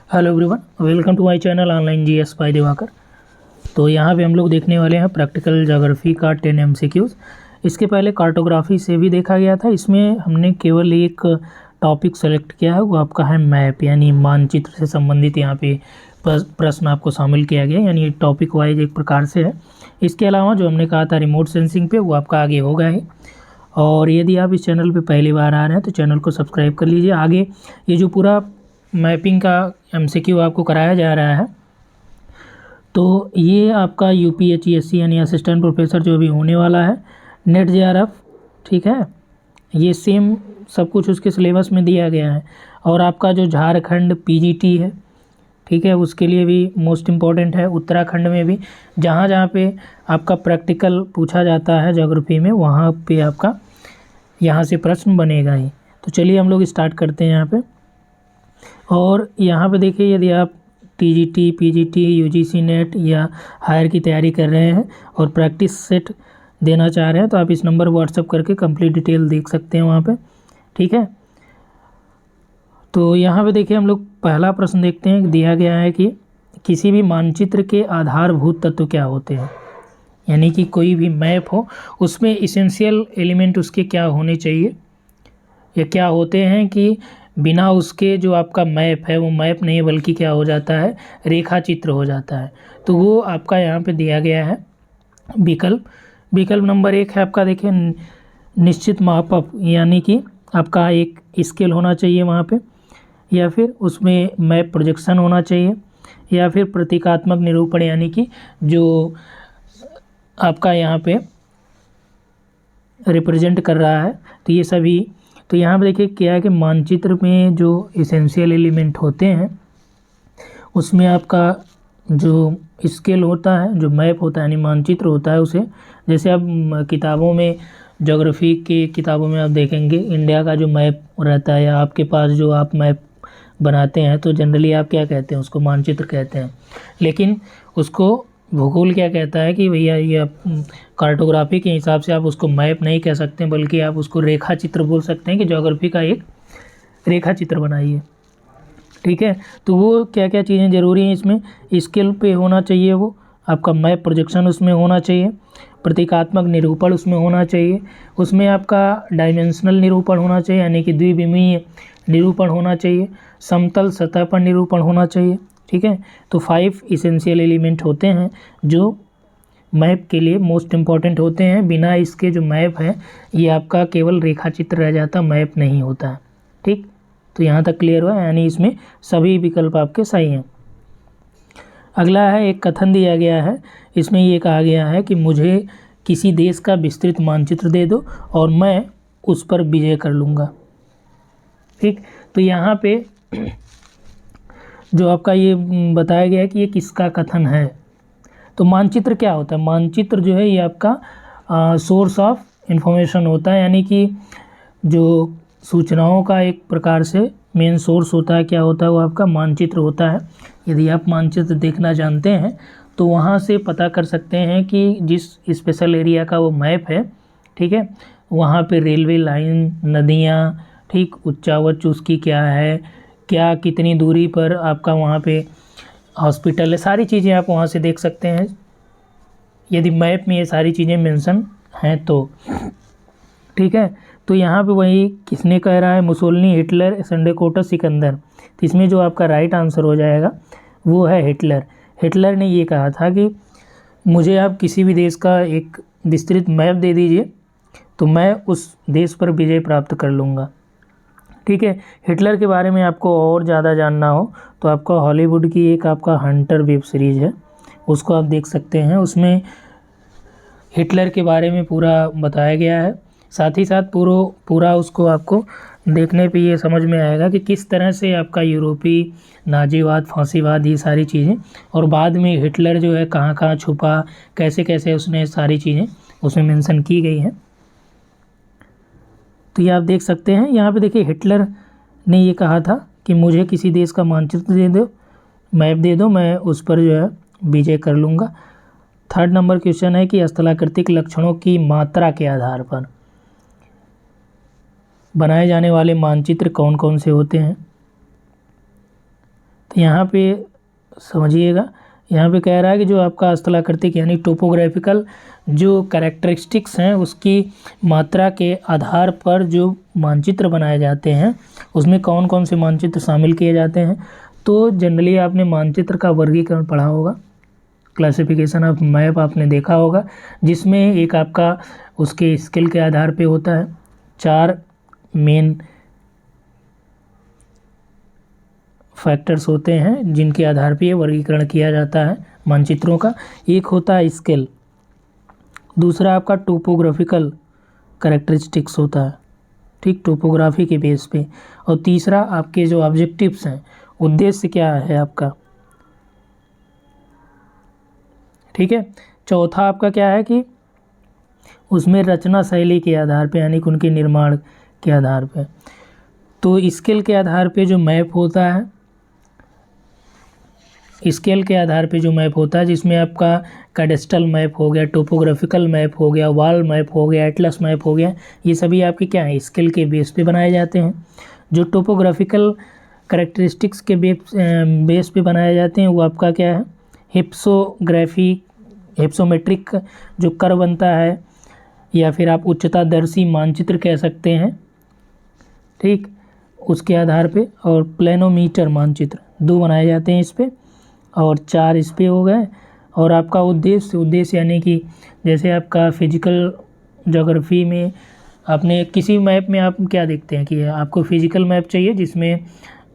Hello everyone, welcome to my channel online GS by Divakar. तो यहाँ पे हम लोग देखने वाले हैं प्रैक्टिकल ज्योग्राफी का 10 एमसीक्यूज़। इसके पहले कार्टोग्राफी से भी देखा गया था। इसमें हमने केवल एक टॉपिक सेलेक्ट किया है, वो आपका है मैप, यानी मानचित्र से संबंधित यहाँ पे प्रश्न आपको शामिल किया गया, यानी टॉपिक वाइज एक प्रकार से है। इसके अलावा जो हमने कहा था रिमोट सेंसिंग पे, वो आपका आगे होगा ही। और यदि आप इस चैनल पे पहली बार आ रहे हैं तो चैनल को सब्सक्राइब कर लीजिए। आगे ये जो पूरा मैपिंग का एमसीक्यू आपको कराया जा रहा है, तो ये आपका यूपीएचईएससी यानी असिस्टेंट प्रोफेसर जो भी होने वाला है, नेट जेआरएफ, ठीक है, ये सेम सब कुछ उसके सिलेबस में दिया गया है। और आपका जो झारखंड पीजीटी है, ठीक है, उसके लिए भी मोस्ट इम्पॉर्टेंट है। उत्तराखंड में भी जहाँ जहाँ पे आपका प्रैक्टिकल पूछा जाता है ज्योग्राफी में, वहाँ पे आपका यहाँ से प्रश्न बनेगा ही। तो चलिए हम लोग स्टार्ट करते हैं यहाँ पे। और यहाँ पे देखिए, यदि आप टीजीटी, पीजीटी, यूजीसी नेट या हायर की तैयारी कर रहे हैं और प्रैक्टिस सेट देना चाह रहे हैं, तो आप इस नंबर व्हाट्सअप करके कंप्लीट डिटेल देख सकते हैं वहाँ पे, ठीक है। तो यहाँ पे देखिए, हम लोग पहला प्रश्न देखते हैं। दिया गया है कि किसी भी मानचित्र के आधारभूत तत्व क्या होते हैं, यानी कि कोई भी मैप हो उसमें इसेंशियल एलिमेंट उसके क्या होने चाहिए या क्या होते हैं, कि बिना उसके जो आपका मैप है वो मैप नहीं बल्कि क्या हो जाता है, रेखा चित्र हो जाता है। तो वो आपका यहाँ पे दिया गया है विकल्प नंबर 1 है आपका, देखिए, निश्चित मापक, यानी कि आपका एक स्केल होना चाहिए वहाँ पे, या फिर उसमें मैप प्रोजेक्शन होना चाहिए, या फिर प्रतीकात्मक निरूपण, यानी कि जो आपका यहाँ पे रिप्रेजेंट कर रहा है। तो ये सभी, तो यहाँ पे देखिए क्या है कि मानचित्र में जो इसेंशियल एलिमेंट होते हैं उसमें आपका जो स्केल होता है, जो मैप होता है यानी मानचित्र होता है, उसे जैसे आप किताबों में, ज्योग्राफी की किताबों में आप देखेंगे इंडिया का जो मैप रहता है, या आपके पास जो आप मैप बनाते हैं, तो जनरली आप क्या कहते हैं, उसको मानचित्र कहते हैं। लेकिन उसको भूगोल क्या कहता है कि भैया ये कार्टोग्राफी के हिसाब से आप उसको मैप नहीं कह सकते, बल्कि आप उसको रेखा चित्र बोल सकते हैं, कि ज्योग्राफी का एक रेखा चित्र बनाइए, ठीक है। तो वो क्या क्या चीज़ें ज़रूरी हैं इसमें, स्केल पे होना चाहिए, वो आपका मैप प्रोजेक्शन उसमें होना चाहिए, प्रतीकात्मक निरूपण उसमें होना चाहिए, उसमें आपका डायमेंशनल निरूपण होना चाहिए, यानी कि द्विविमीय निरूपण होना चाहिए, समतल सतह पर निरूपण होना चाहिए, ठीक है। तो 5 इसेंशियल एलिमेंट होते हैं जो मैप के लिए मोस्ट इम्पॉर्टेंट होते हैं। बिना इसके जो मैप है ये आपका केवल रेखा चित्र रह जाता, मैप नहीं होता है, ठीक। तो यहाँ तक क्लियर हुआ, यानी इसमें सभी विकल्प आपके सही हैं। अगला है, एक कथन दिया गया है, इसमें ये कहा गया है कि मुझे किसी देश का विस्तृत मानचित्र दे दो और मैं उस पर विजय कर लूँगा, ठीक। तो यहाँ पे जो आपका ये बताया गया है कि ये किसका कथन है। तो मानचित्र क्या होता है, मानचित्र जो है ये आपका सोर्स ऑफ इंफॉर्मेशन होता है, यानी कि जो सूचनाओं का एक प्रकार से मेन सोर्स होता है, क्या होता है, वो आपका मानचित्र होता है। यदि आप मानचित्र देखना जानते हैं तो वहाँ से पता कर सकते हैं कि जिस स्पेशल एरिया का वो मैप है, ठीक है, वहाँ पे रेलवे लाइन, नदियाँ, ठीक, उच्चावच उसकी क्या है, क्या कितनी दूरी पर आपका वहाँ पे हॉस्पिटल है, सारी चीज़ें आप वहाँ से देख सकते हैं, यदि मैप में ये सारी चीज़ें मेंशन हैं तो, ठीक है। तो यहाँ पे वही किसने कह रहा है, मुसोलिनी, हिटलर, संडेकोटा, सिकंदर। तो इसमें जो आपका राइट आंसर हो जाएगा वो है हिटलर। हिटलर ने ये कहा था कि मुझे आप किसी भी देश का एक विस्तृत मैप दे दीजिए तो मैं उस देश पर विजय प्राप्त कर लूँगा, ठीक है। हिटलर के बारे में आपको और ज़्यादा जानना हो तो आपका हॉलीवुड की एक आपका हंटर वेब सीरीज़ है, उसको आप देख सकते हैं। उसमें हिटलर के बारे में पूरा बताया गया है, साथ ही साथ पूरा उसको आपको देखने पे ये समझ में आएगा कि किस तरह से आपका यूरोपीय नाजीवाद, फांसीवाद, ये सारी चीज़ें, और बाद में हिटलर जो है कहाँ कहाँ छुपा, कैसे कैसे उसने सारी चीज़ें उसमें मेंशन की गई हैं। तो ये आप देख सकते हैं। यहाँ पे देखिए, हिटलर ने ये कहा था कि मुझे किसी देश का मानचित्र दे दो, मैप दे दो, मैं उस पर जो है विजय कर लूँगा। 3rd नंबर क्वेश्चन है कि स्थलाकृतिक लक्षणों की मात्रा के आधार पर बनाए जाने वाले मानचित्र कौन कौन से होते हैं। तो यहाँ पे समझिएगा, यहाँ पे कह रहा है कि जो आपका स्थलाकृतिक यानी टोपोग्राफिकल जो कैरेक्टरिस्टिक्स हैं उसकी मात्रा के आधार पर जो मानचित्र बनाए जाते हैं उसमें कौन कौन से मानचित्र शामिल किए जाते हैं। तो जनरली आपने मानचित्र का वर्गीकरण पढ़ा होगा, क्लासिफिकेशन ऑफ मैप आपने देखा होगा, जिसमें एक आपका उसके स्केल के आधार पे होता है, 4 मेन फैक्टर्स होते हैं जिनके आधार पे ये वर्गीकरण किया जाता है मानचित्रों का। एक होता है स्केल, दूसरा आपका टोपोग्राफिकल कैरेक्टरिस्टिक्स होता है, ठीक, टोपोग्राफी के बेस पे, और तीसरा आपके जो ऑब्जेक्टिव्स हैं, उद्देश्य क्या है आपका, ठीक है। चौथा आपका क्या है कि उसमें रचना शैली के आधार पे यानी कि उनके निर्माण के आधार पे। तो स्केल के आधार पे जो मैप होता है, स्केल के आधार पे जो मैप होता है जिसमें आपका कैडेस्ट्रल मैप हो गया, टोपोग्राफिकल मैप हो गया, वॉल मैप हो गया, एटलस मैप हो गया, ये सभी आपके क्या हैं, स्केल के बेस पे बनाए जाते हैं। जो टोपोग्राफिकल कैरेक्टरिस्टिक्स के बेस पे बनाए जाते हैं वो आपका क्या है, हिप्सोग्राफी, हिप्सोमेट्रिक जो कर्व बनता है, या फिर आप उच्चतादर्शी मानचित्र कह सकते हैं, ठीक, उसके आधार पे। और प्लेनोमीटर मानचित्र 2 बनाए जाते हैं इस पे, और 4 इस पे हो गए। और आपका उद्देश्य यानी कि जैसे आपका फिजिकल ज्योग्राफी में आपने किसी मैप में आप क्या देखते हैं कि आपको फिजिकल मैप चाहिए जिसमें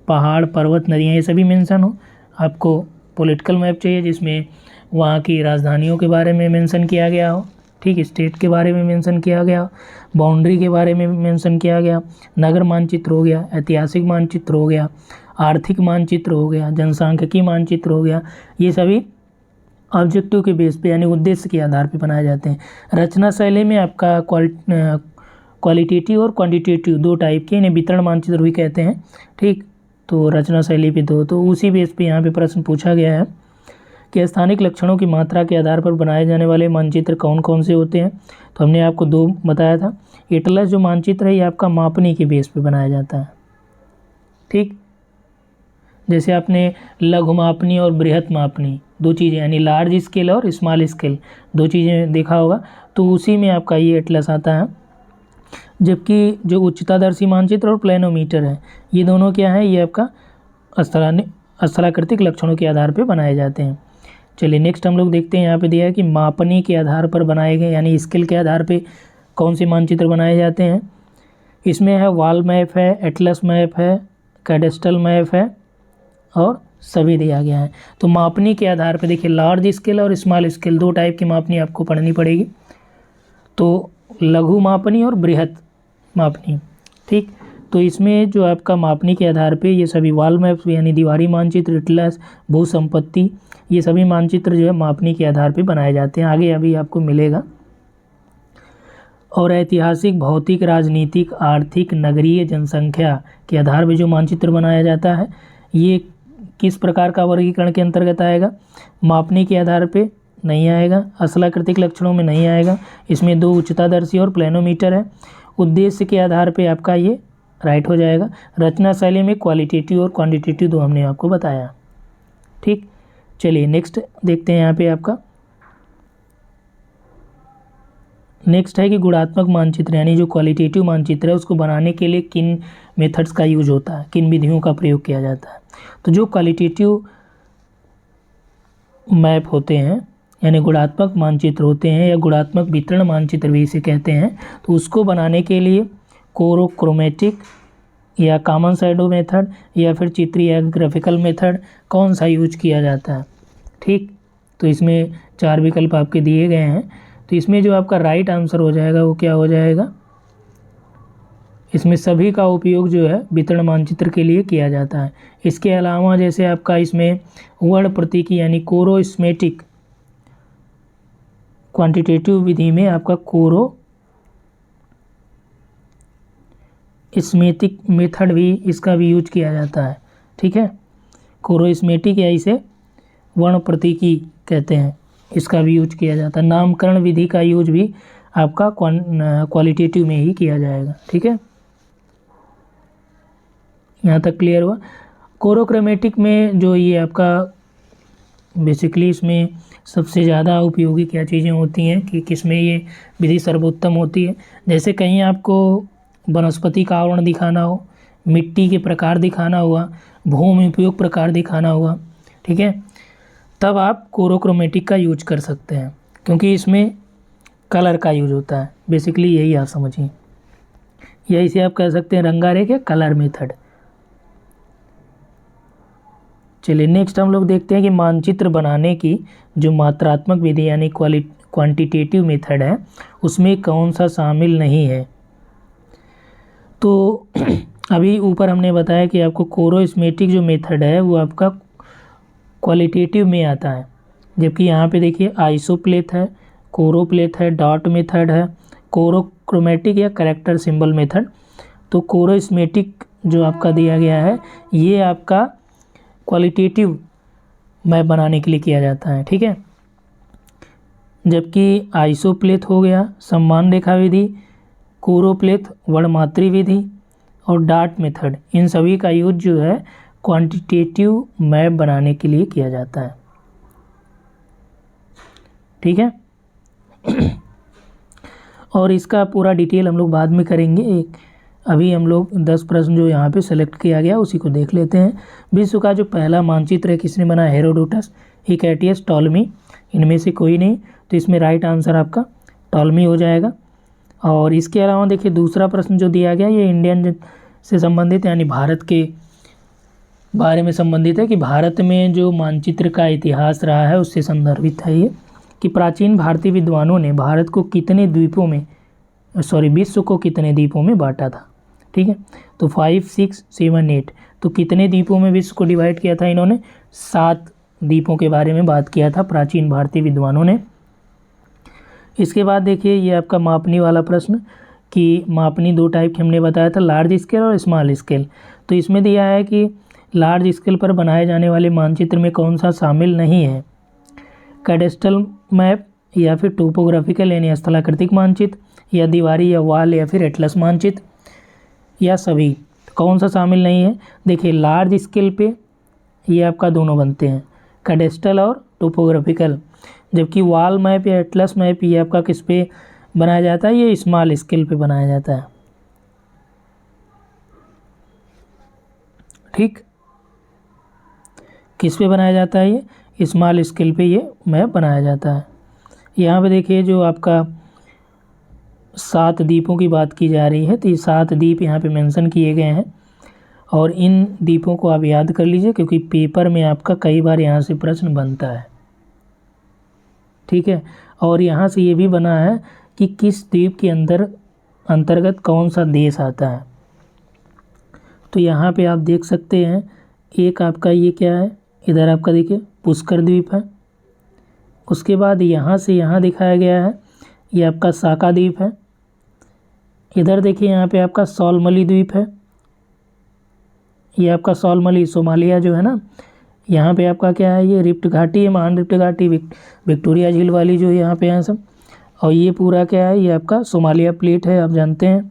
पहाड़, पर्वत, नदियाँ ये सभी मेंशन हो। आपको पॉलिटिकल मैप चाहिए जिसमें वहाँ की राजधानियों के बारे में मेंशन किया गया हो, ठीक, स्टेट के बारे में मेंशन किया गया, बाउंड्री के बारे में मेंशन किया गया, नगर मानचित्र हो गया, ऐतिहासिक मानचित्र हो गया, आर्थिक मानचित्र हो गया, जनसांख्यिकी मानचित्र हो गया। ये सभी ऑब्जेक्टिव के बेस पे यानी उद्देश्य के आधार पे बनाए जाते हैं। रचना शैली में आपका क्वालिटेटिव और क्वांटिटेटिव 2 टाइप के, इन्हें वितरण मानचित्र भी कहते हैं, ठीक। तो रचना शैली पे 2, तो उसी बेस पे यहाँ पे प्रश्न पूछा गया है कि स्थानिक लक्षणों की मात्रा के आधार पर बनाए जाने वाले मानचित्र कौन कौन से होते हैं। तो हमने आपको 2 बताया था। एटलस जो मानचित्र है ये आपका मापनी के बेस पे बनाया जाता है, ठीक। जैसे आपने लघु मापनी और बृहत मापनी 2 चीज़ें यानी लार्ज स्केल और स्मॉल स्केल 2 चीज़ें देखा होगा, तो उसी में आपका ये एटलस आता है। जबकि जो उच्चतादर्शी मानचित्र और प्लेनोमीटर है ये दोनों क्या है, ये आपका स्थलाकृतिक लक्षणों के आधार पर बनाए जाते हैं। चलिए नेक्स्ट हम लोग देखते हैं, यहाँ पे दिया है कि मापनी के आधार पर बनाए गए यानी स्केल के आधार पे कौन से मानचित्र बनाए जाते हैं। इसमें है वॉल मैप है, एटलस मैप है, कैडेस्ट्रल मैप है और सभी दिया गया है। तो मापनी के आधार पे देखिए लार्ज स्केल और स्मॉल स्केल 2 टाइप की मापनी आपको पढ़नी पड़ेगी। तो लघु मापनी और बृहत मापनी, ठीक। तो इसमें जो आपका मापनी के आधार पे ये सभी वॉल मैप्स यानी दीवारी मानचित्र, एटलस, भू संपत्ति, ये सभी मानचित्र जो है मापनी के आधार पे बनाए जाते हैं, आगे अभी आपको मिलेगा। और ऐतिहासिक, भौतिक, राजनीतिक, आर्थिक, नगरीय जनसंख्या के आधार पे जो मानचित्र बनाया जाता है ये किस प्रकार का वर्गीकरण के अंतर्गत आएगा, मापनी के आधार पे नहीं आएगा, स्थलाकृतिक लक्षणों में नहीं आएगा। इसमें 2 उच्चतादर्शी और प्लेनोमीटर है। उद्देश्य के आधार पे आपका ये राइट हो जाएगा। रचना शैली में क्वालिटेटिव और क्वांटिटेटिव 2 हमने आपको बताया, ठीक। चलिए नेक्स्ट देखते हैं, यहाँ पे आपका नेक्स्ट है कि गुणात्मक मानचित्र यानी जो क्वालिटेटिव मानचित्र है उसको बनाने के लिए किन मेथड्स का यूज होता है, किन विधियों का प्रयोग किया जाता है। तो जो क्वालिटेटिव मैप होते हैं यानी गुणात्मक मानचित्र होते हैं या गुणात्मक वितरण मानचित्र भी इसे कहते हैं, तो उसको बनाने के लिए कोरोक्रोमेटिक या कॉमन शैडो मेथड या फिर चित्रीय या ग्राफिकल मेथड कौन सा यूज किया जाता है, ठीक। तो इसमें 4 विकल्प आपके दिए गए हैं। तो इसमें जो आपका राइट आंसर हो जाएगा वो क्या हो जाएगा, इसमें सभी का उपयोग जो है वितरण मानचित्र के लिए किया जाता है। इसके अलावा जैसे आपका इसमें वर्ण प्रतीकी यानी कोरोस्मेटिक क्वांटिटेटिव विधि में आपका कोरोस्मेटिक मेथड भी इसका भी यूज किया जाता है, ठीक है। कोरोस्मेटिक या इसे वर्ण प्रतीकी कहते हैं, इसका भी यूज किया जाता है। नामकरण विधि का यूज भी आपका क्वालिटेटिव में ही किया जाएगा, ठीक है। यहाँ तक क्लियर हुआ। कोरोक्रोमेटिक में जो ये आपका बेसिकली इसमें सबसे ज़्यादा उपयोगी क्या चीज़ें होती हैं कि किसमें ये विधि सर्वोत्तम होती है। जैसे कहीं आपको वनस्पति का आवरण दिखाना हो, मिट्टी के प्रकार दिखाना हुआ, भूमि उपयोग प्रकार दिखाना हुआ, ठीक है, तब आप कोरोक्रोमेटिक का यूज कर सकते हैं क्योंकि इसमें कलर का यूज होता है। बेसिकली यही आप समझिए, या इसे आप कह सकते हैं रंगारेख या कलर मेथड। चलिए नेक्स्ट हम लोग देखते हैं कि मानचित्र बनाने की जो मात्रात्मक विधि यानी क्वांटिटेटिव मेथड है उसमें कौन सा शामिल नहीं है। तो अभी ऊपर हमने बताया कि आपको कोरोस्मेटिक जो मेथड है वो आपका क्वालिटेटिव में आता है, जबकि यहाँ पे देखिए आइसोप्लेथ है, कोरोप्लेथ है, डॉट मेथड है, कोरोक्रोमेटिक या कैरेक्टर सिंबल मेथड। तो कोरोस्मेटिक जो आपका दिया गया है ये आपका क्वालिटेटिव मैप बनाने के लिए किया जाता है, ठीक है। जबकि आइसोप्लेथ हो गया सम्मान रेखा विधि, कोरोप्लेथ वर्णमात्री विधि और डार्ट मेथड, इन सभी का यूज जो है क्वांटिटेटिव मैप बनाने के लिए किया जाता है, ठीक है। और इसका पूरा डिटेल हम लोग बाद में करेंगे। अभी हम लोग 10 प्रश्न जो यहाँ पे सेलेक्ट किया गया उसी को देख लेते हैं। विश्व का जो पहला मानचित्र है किसने बनाया? हेरोडोटस, हिकैटियस, टॉलमी, इनमें से कोई नहीं। तो इसमें राइट आंसर आपका टॉलमी हो जाएगा। और इसके अलावा देखिए दूसरा प्रश्न जो दिया गया ये इंडियन से संबंधित यानी भारत के बारे में संबंधित है कि भारत में जो मानचित्र का इतिहास रहा है उससे संदर्भित है ये, कि प्राचीन भारतीय विद्वानों ने भारत को कितने द्वीपों में विश्व को कितने द्वीपों में बांटा था, ठीक है। तो 5, 6, 7, 8, तो कितने द्वीपों में विश्व को डिवाइड किया था? इन्होंने 7 द्वीपों के बारे में बात किया था प्राचीन भारतीय विद्वानों ने। इसके बाद देखिए ये आपका मापनी वाला प्रश्न कि मापनी 2 टाइप की हमने बताया था, लार्ज स्केल और स्मॉल स्केल। तो इसमें दिया है कि लार्ज स्केल पर बनाए जाने वाले मानचित्र में कौन सा शामिल नहीं है? कैडेस्ट्रल मैप या फिर टोपोग्राफिकल यानी स्थलाकृतिक मानचित्र, या दीवारी या वाल या फिर एटलस मानचित्र, या सभी। कौन सा शामिल नहीं है? देखिए लार्ज स्केल पे ये आपका दोनों बनते हैं, कैडेस्ट्रल और टोपोग्राफिकल, जबकि वाल मैप या एटलस मैप ये आपका किस पे बनाया जाता है? ये स्मॉल स्केल पे बनाया जाता है, ठीक। किस पे बनाया जाता है? ये स्मॉल स्केल पे ये मैप बनाया जाता है। यहाँ पे देखिए जो आपका 7 द्वीपों की बात की जा रही है, तो ये 7 द्वीप यहाँ पे मेंशन किए गए हैं और इन द्वीपों को आप याद कर लीजिए क्योंकि पेपर में आपका कई बार यहाँ से प्रश्न बनता है, ठीक है। और यहाँ से ये भी बना है कि किस द्वीप के अंतर्गत कौन सा देश आता है। तो यहाँ पे आप देख सकते हैं एक आपका ये क्या है, इधर आपका देखिए पुष्कर द्वीप है। उसके बाद यहाँ से यहाँ दिखाया गया है ये आपका साका द्वीप है। इधर देखिए यहाँ पे आपका सोलमली द्वीप है, ये आपका सोलमली सोमालिया जो है ना, यहाँ पे आपका क्या है? ये रिफ्ट घाटी है, महान रिफ्ट घाटी, विक्टोरिया झील वाली जो यहाँ पे है सब। और ये पूरा क्या है? ये आपका सोमालिया प्लेट है, आप जानते हैं।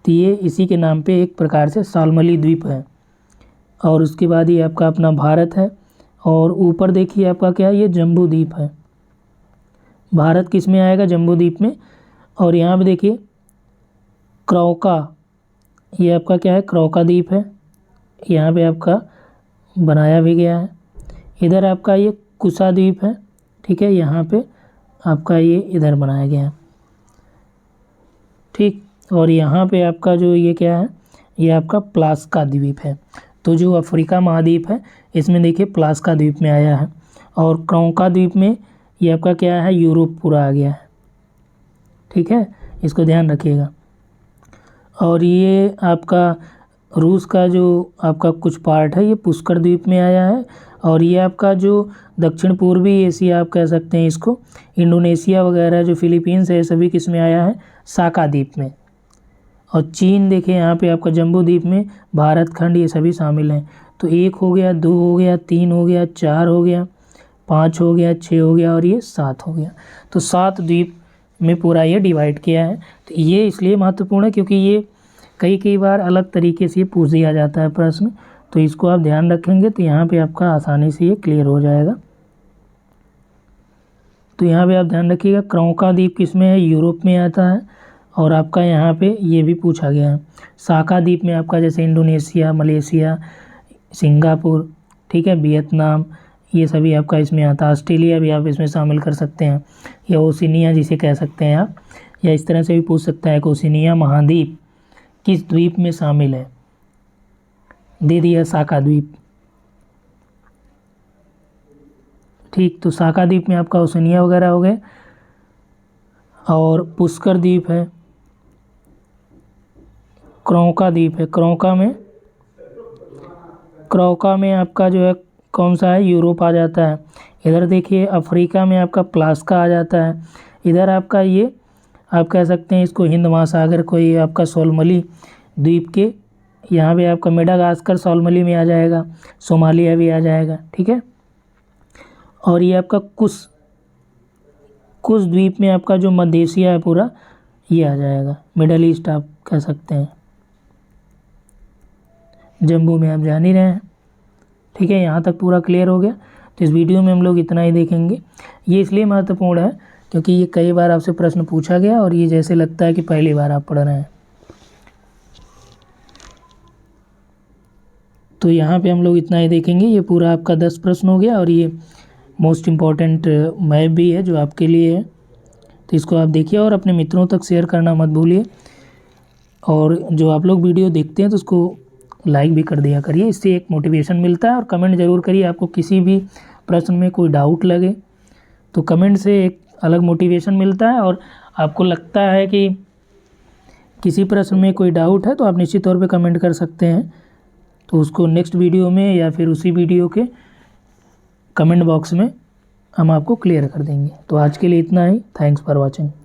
तो ये इसी के नाम पे एक प्रकार से सोलमली द्वीप है। और उसके बाद ये आपका अपना भारत है। और ऊपर देखिए आपका क्या है? ये जम्बू द्वीप है। भारत किस में आएगा? जम्बू द्वीप में। और यहाँ पे देखिए क्रोका, ये आपका क्या है? क्रोका द्वीप है, यहाँ पे आपका बनाया भी गया है। इधर आपका ये कुसा द्वीप है, ठीक है, यहाँ पे आपका ये इधर बनाया गया है, ठीक। और यहाँ पे आपका जो ये क्या है? ये आपका प्लास्का द्वीप है। तो जो अफ्रीका महाद्वीप है इसमें देखिए प्लास्का द्वीप में आया है। और क्रोका द्वीप में ये आपका क्या है? यूरोप पूरा आ गया है, ठीक है, इसको ध्यान रखिएगा। और ये आपका रूस का जो आपका कुछ पार्ट है ये पुष्कर द्वीप में आया है। और ये आपका जो दक्षिण पूर्वी एशिया आप कह सकते हैं इसको, इंडोनेशिया वगैरह जो फिलीपींस है सभी किस में आया है? साका द्वीप में। और चीन देखिए यहाँ पे आपका जम्बू द्वीप में, भारत खंड ये सभी शामिल हैं। तो 1 हो गया, 2 हो गया, 3 हो गया, 4 हो गया, 5 हो गया, 6 हो गया और ये 7 हो गया। तो 7 द्वीप में पूरा ये डिवाइड किया है। तो ये इसलिए महत्वपूर्ण है क्योंकि ये कई बार अलग तरीके से पूछ दिया जाता है प्रश्न। तो इसको आप ध्यान रखेंगे तो यहाँ पे आपका आसानी से ये क्लियर हो जाएगा। तो यहाँ पे आप ध्यान रखिएगा, क्रोका द्वीप किस में है, यूरोप में आता है। और आपका यहाँ पे ये भी पूछा गया है, साका द्वीप में आपका जैसे इंडोनेशिया, मलेशिया, सिंगापुर, ठीक है, वियतनाम, ये सभी आपका इसमें आता है। ऑस्ट्रेलिया भी आप इसमें शामिल कर सकते हैं, या ओशिनिया जिसे कह सकते हैं आप, या इस तरह से भी पूछ सकता है कि ओशिनिया महाद्वीप किस द्वीप में शामिल है, दे दिया साका द्वीप। ठीक, तो साका द्वीप में आपका ओशिनिया वगैरह हो गए। और पुष्कर द्वीप है, क्रोका द्वीप है, क्रोका में आपका जो है कौन सा है, यूरोप आ जाता है। इधर देखिए अफ्रीका में आपका प्लास्का आ जाता है। इधर आपका ये आप कह सकते हैं इसको हिंद महासागर, कोई आपका सोलमली द्वीप के यहाँ पे आपका मेडागास्कर सोलमली में आ जाएगा, सोमालिया भी आ जाएगा, ठीक है। और ये आपका कुश द्वीप में आपका जो मध्य एशिया है पूरा ये आ जाएगा, मिडल ईस्ट आप कह सकते हैं, जम्मू में आप जान ही रहे हैं, ठीक है। यहाँ तक पूरा क्लियर हो गया। तो इस वीडियो में हम लोग इतना ही देखेंगे। ये इसलिए महत्वपूर्ण है क्योंकि ये कई बार आपसे प्रश्न पूछा गया और ये जैसे लगता है कि पहली बार आप पढ़ रहे हैं। तो यहाँ पे हम लोग इतना ही देखेंगे। ये पूरा आपका 10 प्रश्न हो गया और ये मोस्ट इम्पॉर्टेंट मैप भी है जो आपके लिए है। तो इसको आप देखिए और अपने मित्रों तक शेयर करना मत भूलिए। और जो आप लोग वीडियो देखते हैं तो उसको लाइक भी कर दिया करिए, इससे एक मोटिवेशन मिलता है। और कमेंट ज़रूर करिए, आपको किसी भी प्रश्न में कोई डाउट लगे तो कमेंट से एक अलग मोटिवेशन मिलता है। और आपको लगता है कि किसी प्रश्न में कोई डाउट है तो आप निश्चित तौर पे कमेंट कर सकते हैं, तो उसको नेक्स्ट वीडियो में या फिर उसी वीडियो के कमेंट बॉक्स में हम आपको क्लियर कर देंगे। तो आज के लिए इतना ही। Thanks for watching.